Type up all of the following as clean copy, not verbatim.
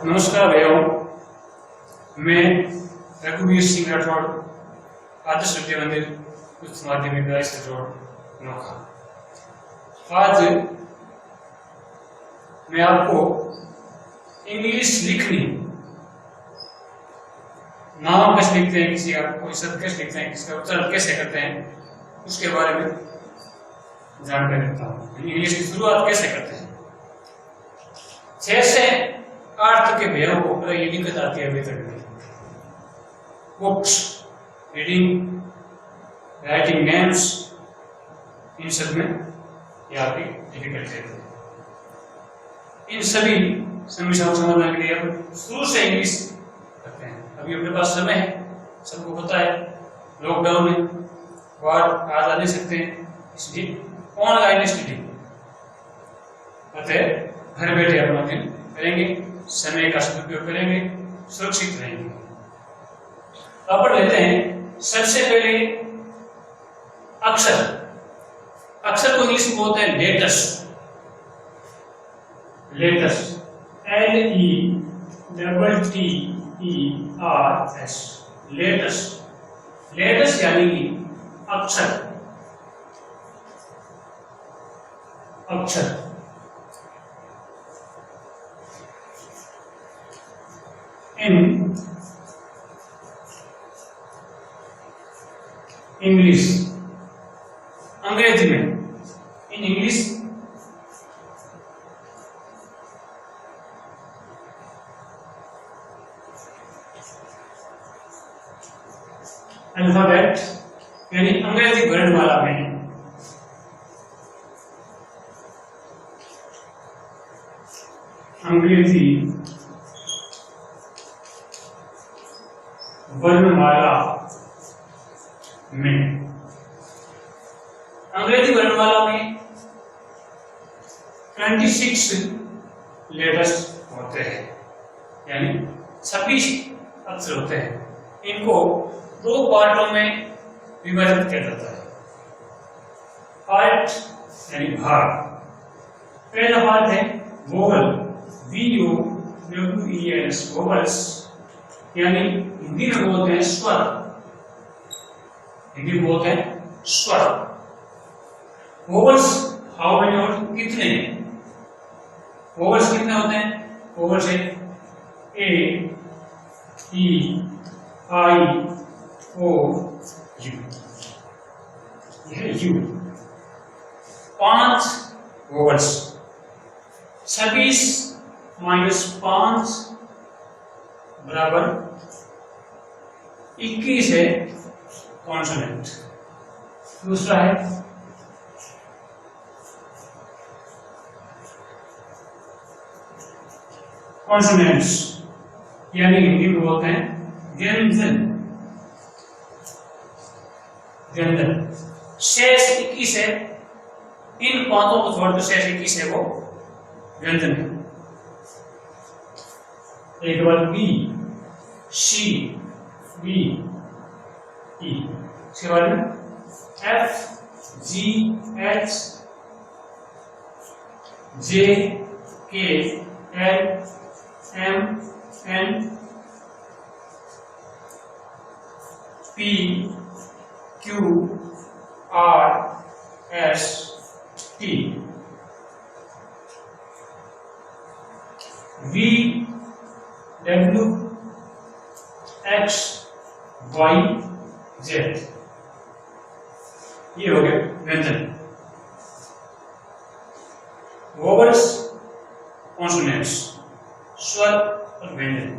नमस्कार भैया, मैं रघुवीर सिंह राठौड़, आदर्श विद्या मंदिर उच्च माध्यमिक रायसर रोड नोखा। आज मैं आपको इंग्लिश लिखनी, नाम कैसे लिखते हैं किसी का, कोई शब्द कैसे लिखते हैं, किसी का उच्चारण कैसे करते हैं, उसके बारे में जानकारी देता हूँ। इंग्लिश की शुरुआत कैसे करते हैं। 6 से 8 तक के भैया को ये दिक्कत आती है अभी तक में। बुक्स, रीडिंग, राइटिंग नेम्स, इन सब में ये आपकी डिफिकल्टी है। इन सभी समस्याओं को समाधान के लिए अब शुरू से इंग्लिश करते हैं। अभी अपने पास समय है, सबको पता है लॉकडाउन में बाहर आ जा नहीं सकते हैं, इसलिए ऑनलाइन स्टडी अतः घर बैठे अपना दिन करेंगे, समय का सदुपयोग करेंगे, सुरक्षित रहेंगे। तो पढ़ लेते हैं। सबसे पहले अक्षर, अक्षर को इंग्लिश में बोलते हैं letters. Letters, LETTERS, letters. Letters यानी कि अक्षर, अक्षर। इन इंग्लिश, अंग्रेजी में इन इंग्लिश अल्फाबेट यानी अंग्रेजी वर्णमाला में अंग्रेजी वर्णमाला में, अंग्रेजी वर्णमाला में 26 लेटर्स होते हैं, यानी 26 अक्षर होते हैं। इनको 2 पार्टों में विभाजित किया जाता है। पार्ट यानी भाग। पहला पार्ट है वोवल, VOWELS, वोवल्स, यानी हिंदी में बोलते हैं स्वर। हिंदी में बोलते हैं स्वर। वोवल्स हाउ मेनी और कितने? वोवल्स कितने होते हैं? वोवल्स है A, E, I, O, U। यह U 5 वोवल्स। 26 - 5 बराबर 21 है कॉन्सोनेंट। दूसरा है कॉन्सोनेंट्स, यानी हिंदी में बोलते हैं व्यंजन। व्यंजन शेष 21 है। इन 5 को छोड़कर शेष 21 है, वो व्यंजन है। एक बार B, C, B, E, इसके बाद में F, G, H, J, K, L, M, N, P, Q, R, S, T, V, W, X, Y, Z। ये हो गए व्यंजन। वोवल्स, कॉन्सोनेंट्स, स्वर और व्यंजन।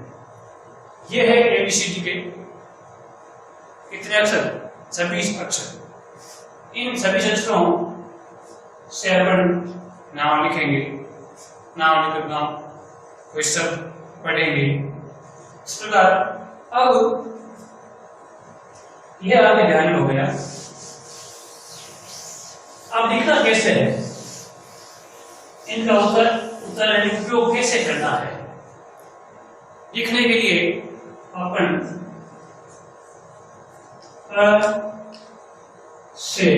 ये है ABCD के कितने अक्षर? 26 अक्षर। इन 26 अक्षरों से अपन नाम लिखेंगे, नाम लिखकर नाम कोई शब्द पढ़ेंगे। इस प्रकार अब यह आपके ध्यान में हो गया। अब लिखना कैसे है, इनका उत्तर उपयोग कैसे करना है। लिखने के लिए अपन से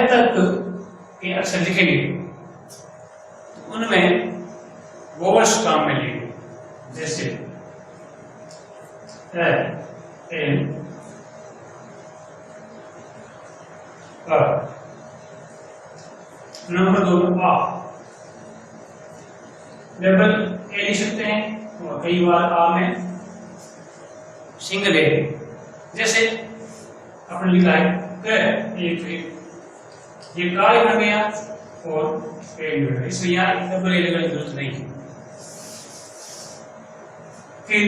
तक के अक्षर लिखेंगे। उनमें वोवल्स काम में लिए, जैसे एन नंबर 2 आ डबल ए लिख सकते हैं और कई बार आ में सिंगल ए, जैसे आपने लिखा है एक ये काय बन गया और ए बन गया, इसमें यहाँ डबल ए लगाने की जरूरत नहीं है। फिर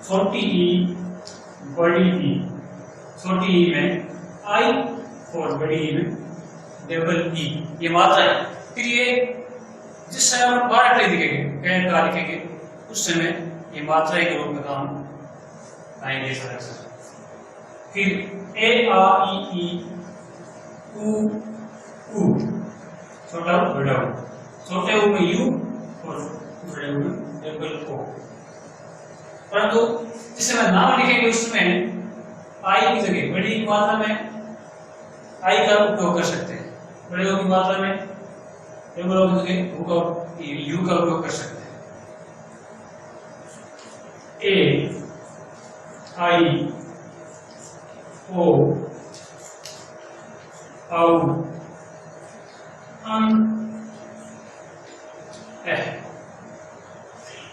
छोटी ई बड़ी ई, छोटी ई में आई और बड़ी ई में डबल ई, ये मात्रा है। फिर ये जिस समय हम बार लिखेंगे कैन का लिखेंगे उस समय ये मात्रा के रूप में काम आएंगे सारे। फिर ए आ ई उ ऊ, छोटा बड़ा ऊ, छोटे ऊ में यू और बड़े ऊ में डबल ओ। परंतु जिस समय नाम लिखेंगे उसमें आई की जगह बड़ी मात्रा में आई का उपयोग कर सकते हैं, बड़े ओ की मात्रा में डबल ओ की जगह यू का उपयोग कर सकते हैं। ए आई ओ औ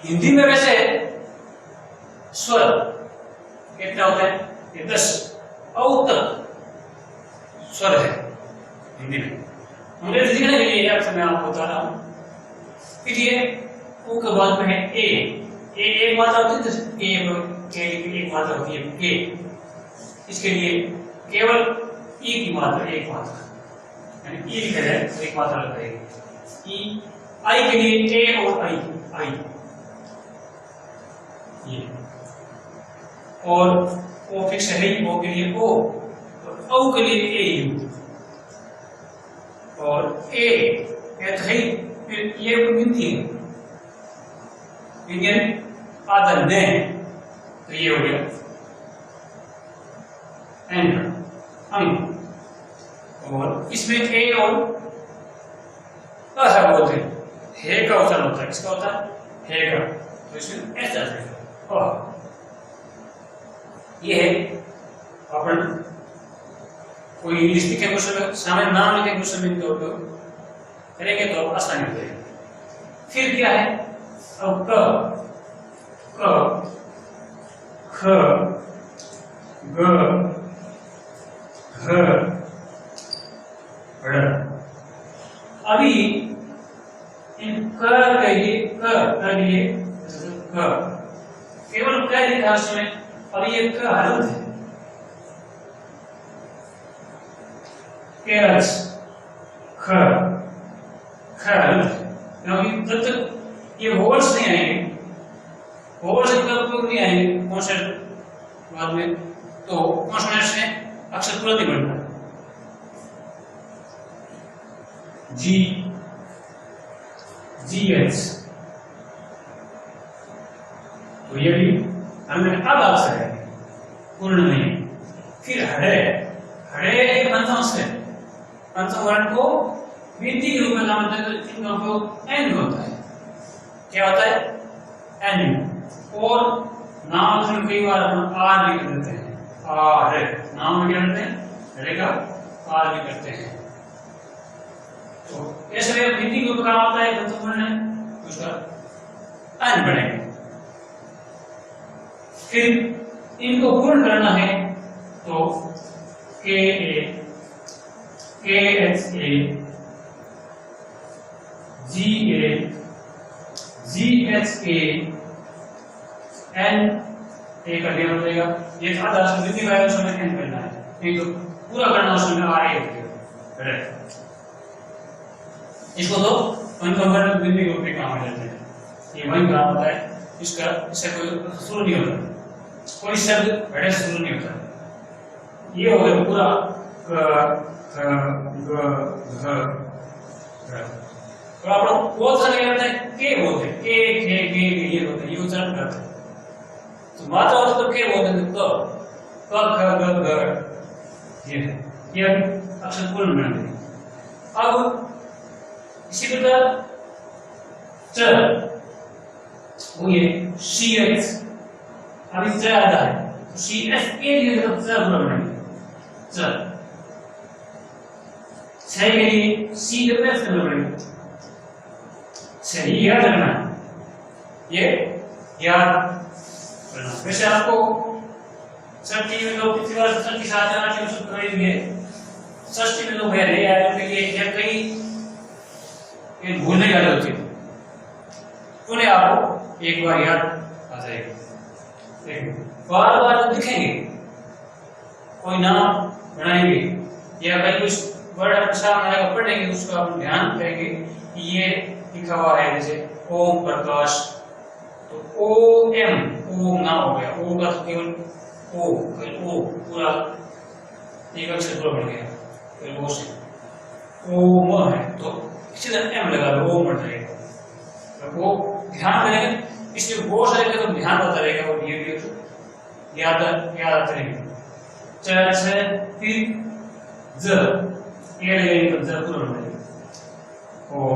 हिंदी में वैसे स्वर कितने होते हैं? ये 10 औ तक स्वर है हिंदी में। अंग्रेजी लिखने के लिए अक्सर मैं आपको बता रहा हूं। फिर ये ओ के बाद में है ए एक मात्रा होती है, के एक मात्रा होती है के, इसके लिए केवल ई की मात्रा एक मात्रा, यानी ई लिखा है तो एक मात्रा लगाएगी। ई आई के लिए ए और आई आई ये, और ओ फिक्स है ओ के लिए ओ, और औ के लिए ए यू, और ए तो है फिर ये हिंदी है इंडियन आदर ने, तो ये हो गया एंड अंग। और इसमें ए और है बोलते हैं, हे का उच्चारण होता है, किसका होता है? हे का, तो इसमें एस आ जाएगा। ये है अपन कोई इंग्लिश लिखे क्वेश्चन में सामने नाम लिखे क्वेश्चन में इनका उपयोग करेंगे तो आसानी हो जाएगी। फिर क्या है? अब क ख ग घ ड़। अभी इन क के लिए क केवल क लिखा उसमें, अब ये क हलुत है, केरस ख हलुत है, क्योंकि जब तक ये वोवल्स नहीं आएंगे, वोवल्स का उपयोग नहीं आएंगे कॉन्सोनेंट बाद में, तो कॉन्सोनेंट से अक्षर तुरंत ही बनता है। जी जी एच, तो ये भी हमने अब अक्षर है, पूर्ण नहीं। फिर हड़े, हड़े एक पंचम से, पंचम वर्ण को विधि के रूप में नाम देते हैं, इनका उपयोग एन होता है। क्या होता है? एन। और नाम में कई बार अपन आर भी कर देते हैं, आर नाम में क्या करते हैं? हड़े का आर भी करते हैं। तो ऐसे विधि के ऊपर काम होता है, पंचम वर्ण है उसका एन बनेगा। फिर इनको पूर्ण करना है तो K H A G H A N A का नियम हो जाएगा। ये आधा वृद्धि वाला उसमें एन करना है, नहीं तो पूरा करना उसमें आर ए हो। इसको तो कन्वर्ट वृद्धि के रूप में काम में लेते हैं। ये वही काम होता है, इसका इससे कोई शुरू नहीं होता, कोई शब्द बड़े शुरू नहीं होता। ये हो गया पूरा क ग घ। तो आप लोग बहुत सारे करते हैं के बोलते हैं, के खे गे ये होते हैं, ये उच्चारण करते हैं। तो मात्रा होता तो के बोलते हैं, तो क ख ग घ ये अक्षर पूर्ण बना देंगे। अब इसी प्रकार च वो ये सी एच, अभी च आता है तो सी एच के लिए तो च बनाएंगे च, छ के लिए सी डबल एस बनाएंगे। सही याद रखना, ये याद रखना। वैसे आपको षष्ठी में लोग किसी बार षष्ठी साथ जाना चाहिए उसको करेंगे, षष्ठी में लोग रहे यार उनके लिए या कहीं ये भूलने वाली होती है, उन्हें आपको एक बार याद आ जाएगा। बार बार दिखेंगे, कोई नाम बनाएंगे या कहीं कुछ वर्ड अच्छा बनाएगा पढ़ेंगे, उसका आप ध्यान करेंगे कि ये लिखा हुआ है जैसे ओम प्रकाश, तो ओ एम ओम ना हो गया, ओ का तो केवल ओ पूरा एक अक्षर पूरा बढ़ गया, फिर ओ से ओम है तो इसी तरह एम लगा लो, ओम बढ़ जाएगा। तो वो ध्यान देंगे, इसलिए बहुत सारे का तो ध्यान आता रहेगा और ये भी तो याद आते रहेंगे। फिर ज ए लगेगी तो ज पूरा बढ़ जाएगा, और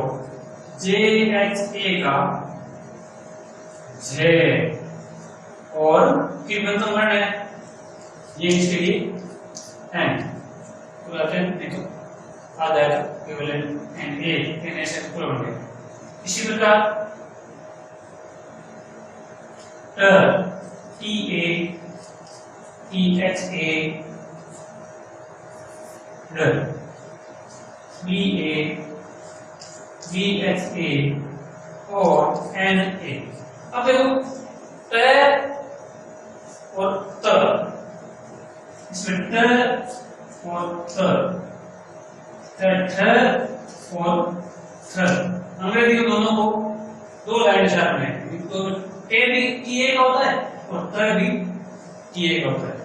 जे एच ए का जे, और फिर बंधन वर्ण है ये इसके लिए एन पूरा एन नहीं तो आ जाएगा केवल एन ए एन ऐसे पूरा बन गया। इसी प्रकार T A T H A B A B H A और एन ए। अब देखो ट और त, इसमें ट और त, और थ, अंग्रेजी में दोनों को दो लाइन साथ में, तो टे भी टी ए का होता है और त भी टी ए का होता है,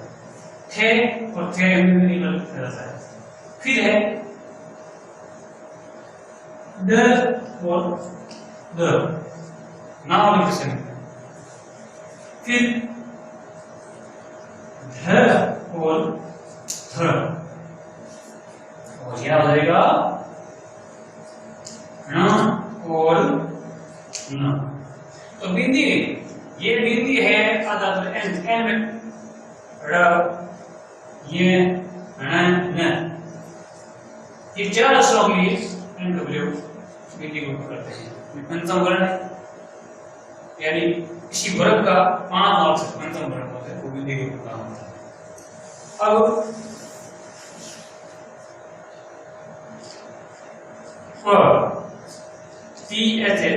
थे और थे में निकल जाता है। फिर है ड और द, नाम लिख सकते हैं। फिर ध और थ, और यह हो जाएगा न और न। तो बिंदी, ये बिंदी है आधा एन, एन में र, ये न, ये चार अक्षरों के लिए एन डब्ल्यू बिंदी को करते हैं। पंचम वर्ण यानी इसी वर्ग का 5 नाम से पंचम वर्ण होता है, वो बिंदी के काम होता है। अब टी एच ए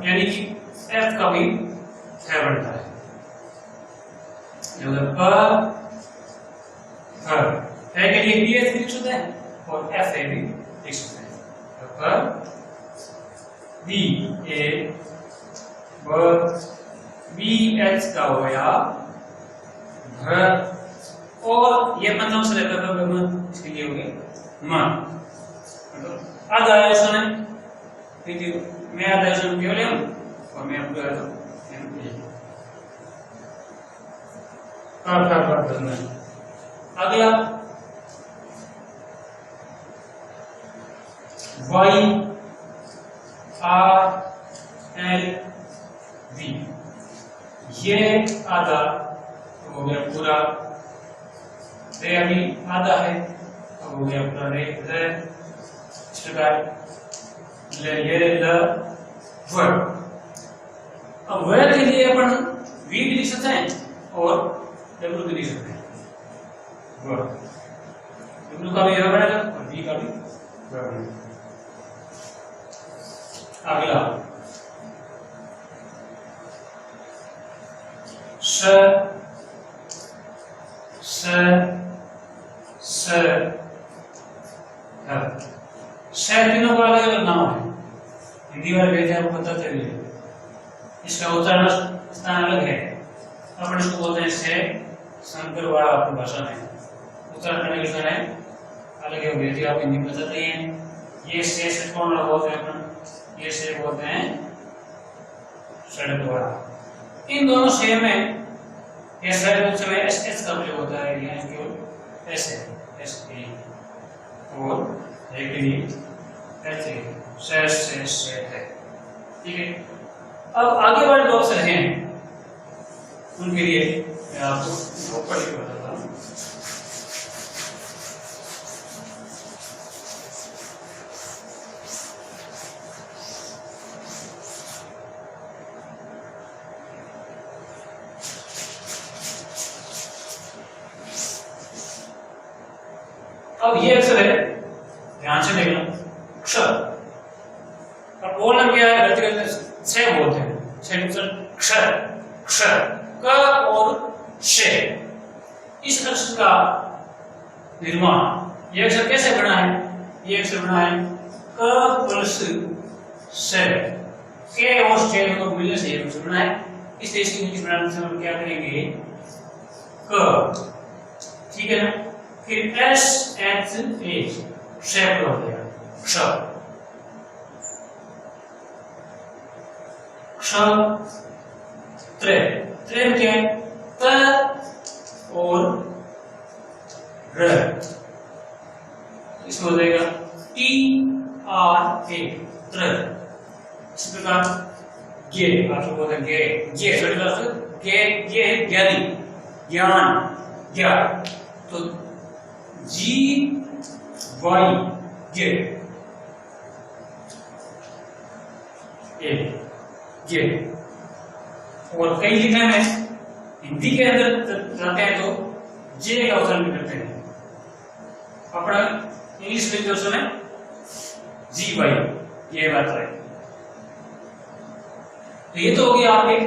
यानी कि एफ का भी थ बनता है, है के लिए बी एच भी लिख सकते हैं और एफ ए भी लिख सकते हैं। बी ए बी एच का हो गया भ, और ये पंचम से लेकर इसके लिए हो गया म। आधा आयोजन मैं आधा आयोजन केवल एम और मैं आपको एम ए। अगला वाई आर एल वी, ये आधा तो हो गया पूरा, रे अभी आधा है तो हो गया पूरा रे, इस प्रकार ये ल व। अब व के लिए अपन वी भी लिख सकते हैं और डब्ल्यू भी लिख सकते हैं, व डब्ल्यू का भी यह बनेगा और वी का भी वह बनेगा। अगला स स स तीनों का अलग अलग नाम है, हिंदी वाले भेजे आपको पता चलिए, इसका उच्चारण स्थान अलग है। अपन इसको बोलते हैं से, संकर वाला अपनी भाषा में उच्चारण करने के समय अलग है, भेजे आप हिंदी में बताते हैं। ये से कौन बोलते हैं अपन, ये से बोलते हैं षड द्वारा। इन दोनों से में ये षड उस समय एस एस का प्रयोग होता है, यहाँ केवल एस है, एस ए, और एक लिए ऐसे से है। ठीक है। अब आगे वाले जो अक्षर हैं उनके लिए मैं आपको पढ़ के बताता हूँ। अब ये अक्षर है, ध्यान से देखना, क्षर। अब बोलना क्या है, गलती करते छह बोलते हैं, छह अक्षर क्षर, क्षर, क और शे। इस अक्षर का निर्माण, ये अक्षर कैसे बना है? ये अक्षर बना है क प्लस से, के और शे को मिलने से ये अक्षर बना है। इसलिए इसकी इंग्लिश बनाने से हम क्या करेंगे, क, ठीक है ना। फिर एस एच ए, शेप हो गया क्ष, क्ष, त्रे, त्रे में क्या है, त और र, इसमें हो जाएगा टी आर ए, त्र। इस प्रकार गे, आप बोलते हैं गे, गे छोटी क्लास में गे, गे है ज्ञानी, ज्ञान, ज्ञान। तो जी वाई गे, ये और कई लिखने में हिंदी के अंदर जाते हैं तो जे का उच्चारण भी करते हैं, अपना इंग्लिश में जो सुने जी वाई, ये बात है। तो ये तो हो गया आपके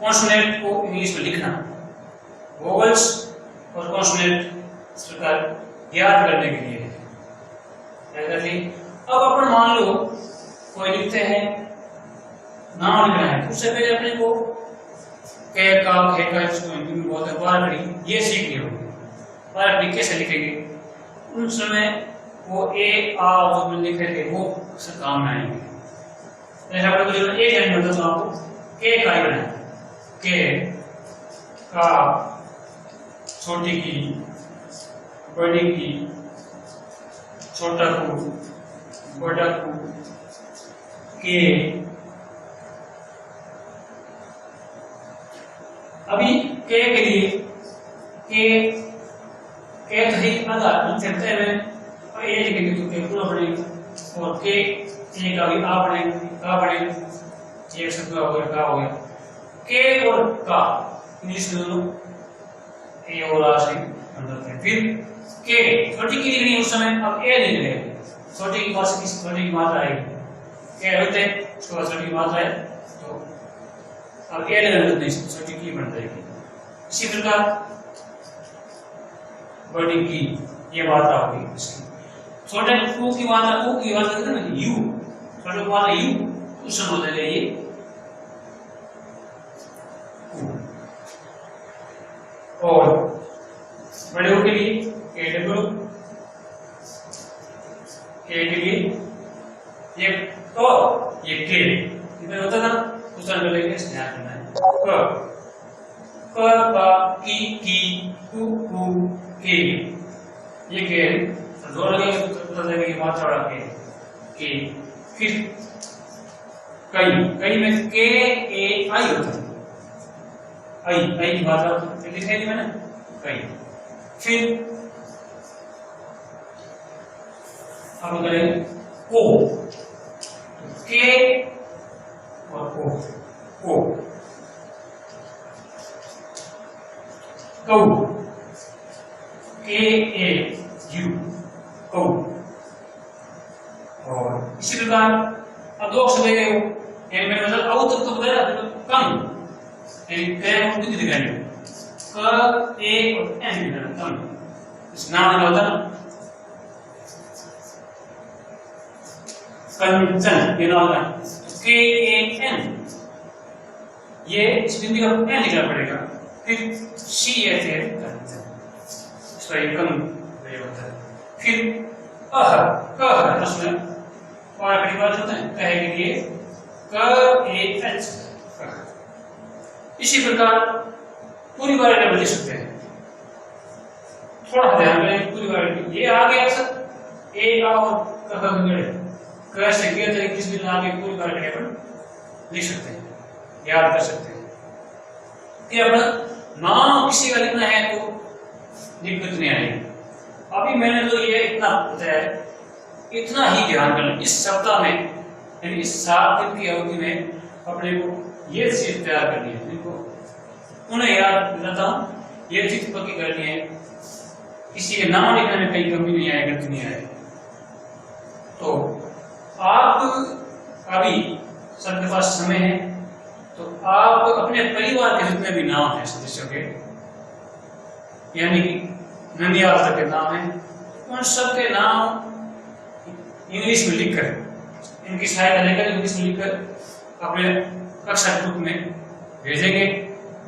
कॉन्सोनेंट को इंग्लिश में लिखना, वोवेल्स और कॉन्सोनेंट इस प्रकार याद करने के लिए। अब अपन मान लो कोई लिखते हैं, नाम लिखना है, उससे पहले अपने को कै का खे का बहुत है बारकड़ी, ये सीखनी होगी। बारकड़ी कैसे लिखेंगे, उन समय वो ए आ जो लिखे थे वो काम में आएंगे। जैसे आपको जो एक लाइन में बताता हूं आपको, के का ही बनाए, के का, छोटी की, बड़ी की, छोटा को, बड़ा को, के। अभी के लिए के सही आधा चलते हैं और ये लिखेंगे तो के पूरा बनेगा, और के का भी आ बनेगा, ये शब्द हो गया के और का इंग्लिश में दोनों ए और आ से अंदर थे। फिर के छोटी की लिखनी उस समय, अब ए लिख रहे हैं, छोटी की पास किस छोटी की मात्रा आएगी, के होते हैं उसके बाद छोटी की मात्रा है तो अब ए लेना नहीं, छोटी की बन जाएगी। इसी प्रकार बड़ी की ये मात्रा होगी इसकी, छोटे को की मात्रा कितना ना यू, छोटे को मात्रा यू, उस समय हो जाएगा ये और बड़े के लिए के डब्ल्यू, के लिए ये तो ये के इधर होता था, उच्चारण कर लेंगे, ध्यान करना है। क की कु के, ये के जोड़ लगेगा तो पता चलेगा कि मात्रा वाला के। फिर कई में के ए आई होता है, आई की मात्रा लिखा है मैंने कई। फिर अब करें को, के और को, कौ, के ए यू, कौ। और इसी प्रकार अब दो अक्षर देखे हो, एक में मतलब औ तक तो बताया कम, एक को कितनी दिखाएंगे, क ए और एन दिखाना कम, इस नाम में होता ना कंचन, ये नाम है के ए एन, ये इस बिंदु का एन लिखना पड़ेगा। फिर सी एच ए कंचन, इसका ये कम ये होता है। फिर कह उसमें और बड़ी बात होता है, कहे के लिए क ए एच। इसी प्रकार पूरी बार लिख सकते हैं, थोड़ा ध्यान दें पूरी बार। ये आ गया सर ए और कह क से ग तक किस भी नाम की पूरी बार अपन लिख सकते हैं, याद कर सकते हैं। कि अब नाम किसी का लिखना है तो दिक्कत नहीं आएगी। अभी मैंने तो ये इतना बताया, इतना ही ध्यान करना इस सप्ताह में, यानी इस 7 दिन की अवधि में अपने को ये चीज तैयार करनी है। इनको उन्हें याद दिलाता हूँ, ये चीज पक्की करनी है, किसी के नाम लिखने में कहीं कमी नहीं आए, गलती नहीं आए। तो आप अभी सबके पास समय है तो आप अपने परिवार के जितने भी नाम हैं सदस्यों के, यानी कि ननियाल तक के नाम हैं, उन सबके नाम इंग्लिश में लिखकर, इनकी सहायता लेकर इंग्लिश में लिखकर अपने कक्षा ग्रुप में भेजेंगे।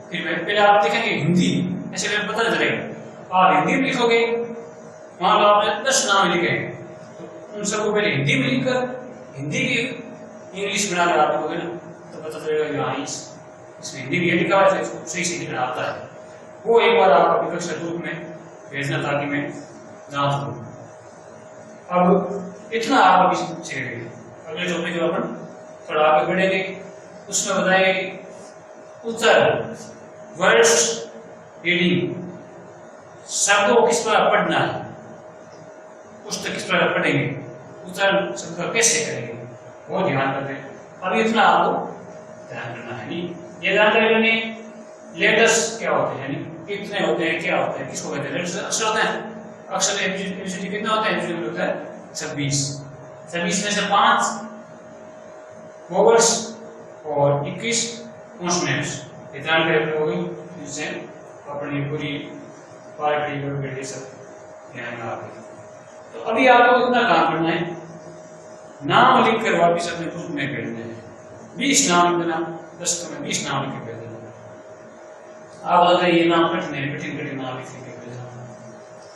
फिर पहले आप देखेंगे हिंदी, ऐसे में पता नहीं चलेगा। आप हिंदी में लिखोगे, मान लो आपने 10 नाम लिखे हैं तो उन सबको पहले हिंदी में लिखकर हिंदी की इंग्लिश बना कर आप लिखोगे ना, तो पता चलेगा कि हाँ इसमें हिंदी में ये लिखा हुआ है, सही से लिखना आता है। वो एक बार आप अपने कक्षा ग्रुप में भेजना ताकि मैं जान सकूं। अब इतना आप अभी सीखेंगे। अगले टॉपिक जो अपन थोड़ा आगे बढ़ेंगे उसमें बताएंगे कि उत्तर, वर्ड्स रीडिंग, शब्दों को किस प्रकार पढ़ना है, पुस्तक किस प्रकार पढ़ेंगे, उच्चारण शब्द का कैसे करेंगे, वो ध्यान करते हैं। अभी इतना आपको ध्यान करना है। ये जानकारी लेनी, लेटर्स क्या होते हैं, यानी कितने होते हैं, क्या होते हैं, किसको कहते हैं। लेटर्स अक्षर होते हैं, अक्षर एबीसीडी कितना होता है, एबीसीडी होता है 26 में से 5 वोवेल्स और 21 कॉन्सोनेंट्स। ये जानकारी हो गई, जिससे अपनी पूरी पार्टी सब ध्यान में आ गई। तो अभी आपको इतना काम करना है, नाम लिखकर वापिस अपने ग्रुप में भेजने हैं। 20 नाम लिख देना, 10 में 20 नाम लिख के भेज देना। आप अगर ये नाम कठिन है, कठिन नाम लिख के भेजना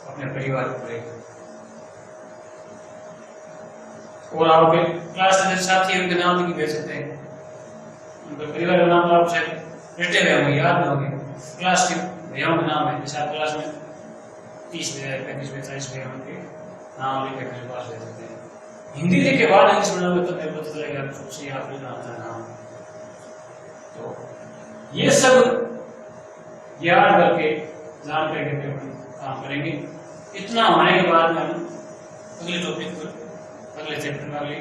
अपने परिवार को पड़ेगा। और आपके क्लास में साथी उनके नाम लिख भेज सकते हैं, उनके परिवार का नाम आप शायद रटे हुए होंगे, याद होंगे। क्लास के भैया का नाम है, जैसे आप क्लास में 30 भैया 35 भैया 40 भैया उनके नाम लिख के मेरे पास भेज सकते हैं। हिंदी लिख के बाद इंग्लिश बनाओगे तो मेरे को पता चलेगा सबसे आप लिखना आता है नाम। तो ये सब याद करके जान करके काम करेंगे। इतना होने के बाद में हम अगले टॉपिक पर, अगले चैप्टर में अगले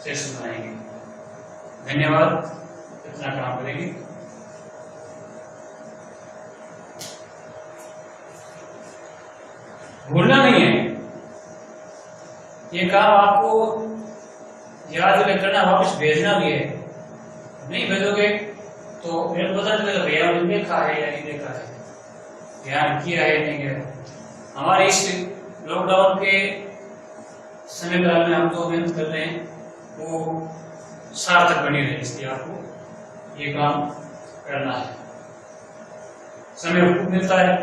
सेशन बनाएंगे। धन्यवाद, इतना काम करेंगे। भूलना नहीं है, ये काम आपको याद करना, वापस भेजना भी है। नहीं भेजोगे तो मेरे को पता चलेगा भैया ने देखा है या नहीं देखा है, ध्यान किया है नहीं किया। हमारे इस लॉकडाउन के समय काल में हम जो मेहनत कर रहे हैं वो सार्थक बनी रहे, इसलिए आपको ये काम करना है। समय खूब मिलता है,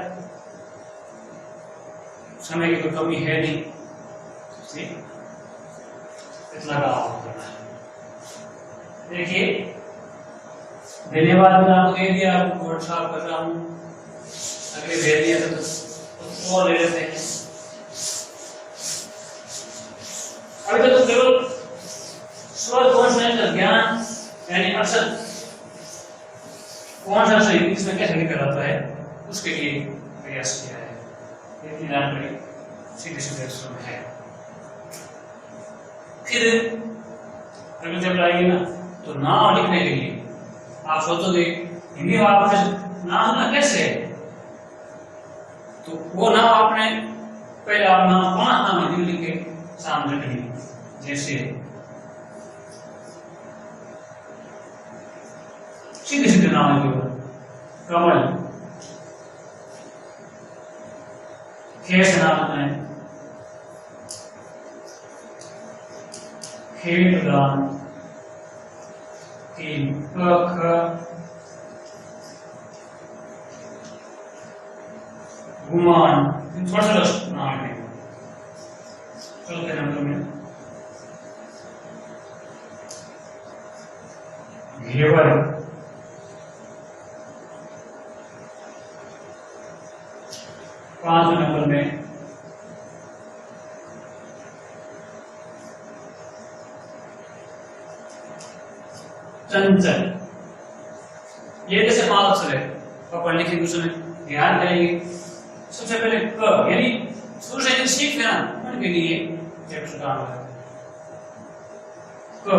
समय की कोई कमी है नहीं, इतना काम करना है। देखिए, धन्यवाद मैंने आपको दे दिया, आपको बोर्ड साफ कर रहा हूँ। अगले भेज दिया तो और ले लेते हैं। अभी तक तो केवल स्वर कॉन्सोनेंट का ज्ञान, यानी अक्षर कौन सा सही इसमें कैसे लिखा जाता है उसके लिए प्रयास किया है। इतनी जानकारी सीधे सीधे अक्षर में है। फिर अगले जब आएगी ना तो नाम लिखने के लिए आप सोचोगे हिंदी में आपने नाम ना कैसे है, तो वो नाम आपने पहले आप नाम 5 नाम हिंदी लिख के सामने रख लिए। जैसे सीधे सीधे नाम है, कमल, खेस नाम है, खेल प्रदान, गुमान, थोड़ा सा नाम है। चलते नंबर में घेवर, 5 नंबर में चंचल। ये जैसे 5 अक्षर है, पढ़ लिखे दूसरे ध्यान करेंगे। सबसे पहले क, यानी शुरू से सीख लेना उनके लिए चैप्टर का नाम है क,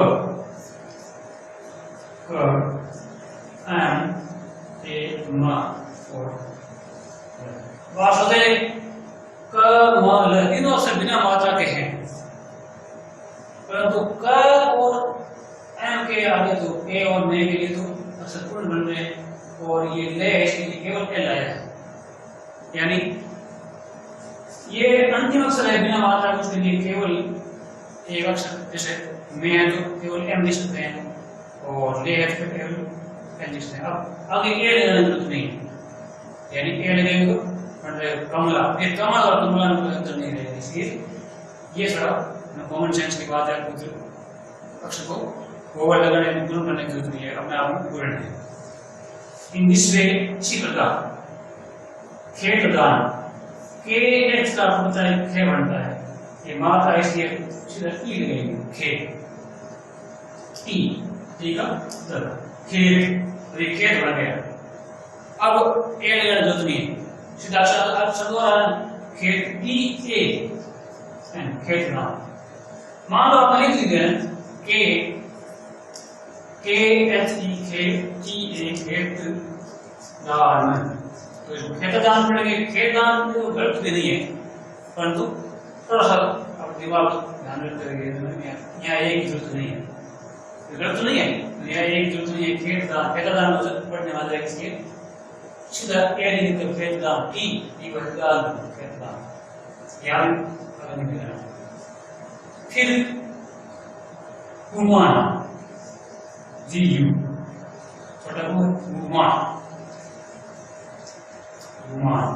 एम ए म और बात होते क म ल, तीनों अक्षर बिना मात्रा के हैं, परंतु क और एम के आगे तो ए और मे के लिए तो अक्षर पूर्ण बन रहे हैं और ये ले इसके लिए केवल एल आया है, यानी ये अंतिम अक्षर है बिना मात्रा के, उसके लिए केवल एक अक्षर, जैसे मे है तो केवल एम लिख सकते हैं और ले है तो केवल एल लिख सकते हैं। अब आगे ए लेने की जरूरत नहीं है, यानी ए लगेंगे तो कमला, फिर कमल और कमला में कोई अंतर नहीं रहेगा, इसलिए ये थोड़ा कॉमन सेंस की बात है, कुछ अक्षर को ओवर लगाने गुण करने की जरूरत नहीं है, अपने आप में पूर्ण है। इन दिस वे, इसी प्रकार खे प्रदान, के एच का होता है खे बनता है, ये मात्रा इसलिए सीधा ई लगेगी खे, ई ठीक है, तो खेत, ये खेत बन गया। अब ए लगाने की जरूरत नहीं है, सीधा अक्षर खेत ई ए, खेत नाम। मान लो आपने लिख दिया के एच ई खेत ई ए खेत दान, तो इसको खेतदान पढ़ेंगे। खेतदान तो गलत भी नहीं है, परंतु थोड़ा सा आप दिमाग ध्यान रखते रहिए, यहाँ एक की जरूरत नहीं है, गलत नहीं है, यहाँ एक जरूरत नहीं है। खेतदान, खेतदान पढ़ने वाले इसके सीधा ए लिखते खेतदान, टी खेतदान, खेतदान याद नहीं करना। फिर गुमान, जी यू छोटा गुमान, गुमान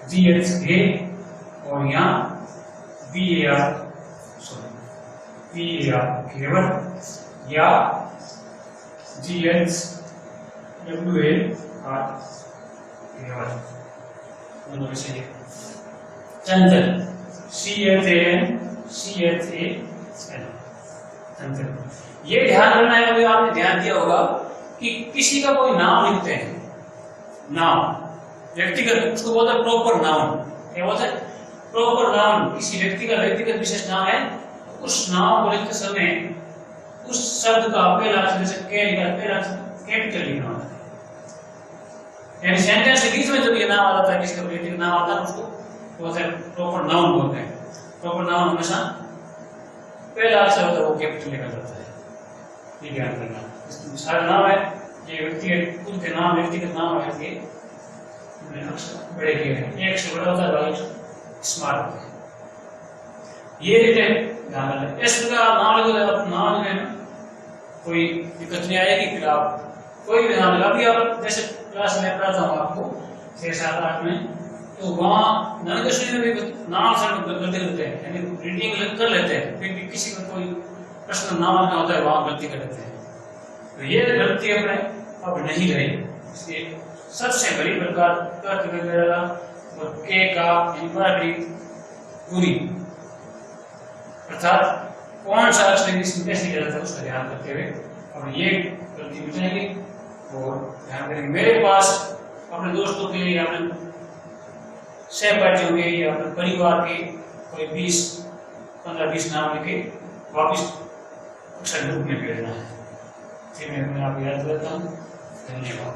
जी एच ए और यहाँ B A R, sorry B A R केवल, या G H W A R केवल, दोनों में से चंचल, C H A N C H A N, चंचल। ये ध्यान रखना है, अभी आपने ध्यान दिया होगा कि किसी का कोई नाम लिखते हैं, नाम व्यक्तिगत, उसको बोलते हैं प्रॉपर नाउन। क्या बोलते हैं? Proper noun. किसी व्यक्ति का व्यक्तिगत विशेष नाम है, उस नाम को लिखते समय उस शब्द का पहला अक्षर, जैसे के लिखा, पहला अक्षर कैपिटल लिखना होता है, यानी सेंटेंस के बीच में जब ये नाम आ जाता है, किसी का व्यक्तिगत नाम आता है, उसको बोलते हैं प्रॉपर नाउन बोलते हैं। प्रॉपर नाउन हमेशा पहला अक्षर होता है वो कैपिटल लिखा जाता है, ये ध्यान रखना। सारा नाम है, ये व्यक्तिगत खुद के नाम, व्यक्तिगत नाम है, ये अक्षर बड़े किए हैं, एक अक्षर बड़ा होता है, बाकी स्मॉल होता है। ये लिखे ध्यान रखना। इस प्रकार नाम लगे, नाम में कोई दिक्कत नहीं आएगी। फिर आप कोई भी नाम लगा, अभी आप जैसे क्लास में पढ़ाता हूँ आपको 6, 7, 8 में, तो वहाँ नाम में भी नाम से गलती करते हैं, यानी रीडिंग कर लेते हैं, फिर भी किसी का कोई प्रश्न नाम लिखना होता है, वहाँ गलती कर लेते हैं। तो ये गलती अपने अब नहीं रही, इसलिए सबसे बड़ी प्रकार और के का पूरी, अर्थात कौन सा अक्षर इसमें कैसे किया जाता है उसका ध्यान रखते हुए और ये गलती बचाएंगे और ध्यान करेंगे। मेरे पास अपने दोस्तों के या अपने सहपाठी होंगे या अपने परिवार के कोई 15-20 नाम लिखे वापिस अक्षर ग्रुप में भेजना है। फिर मैं अपने आप याद करता हूँ। धन्यवाद।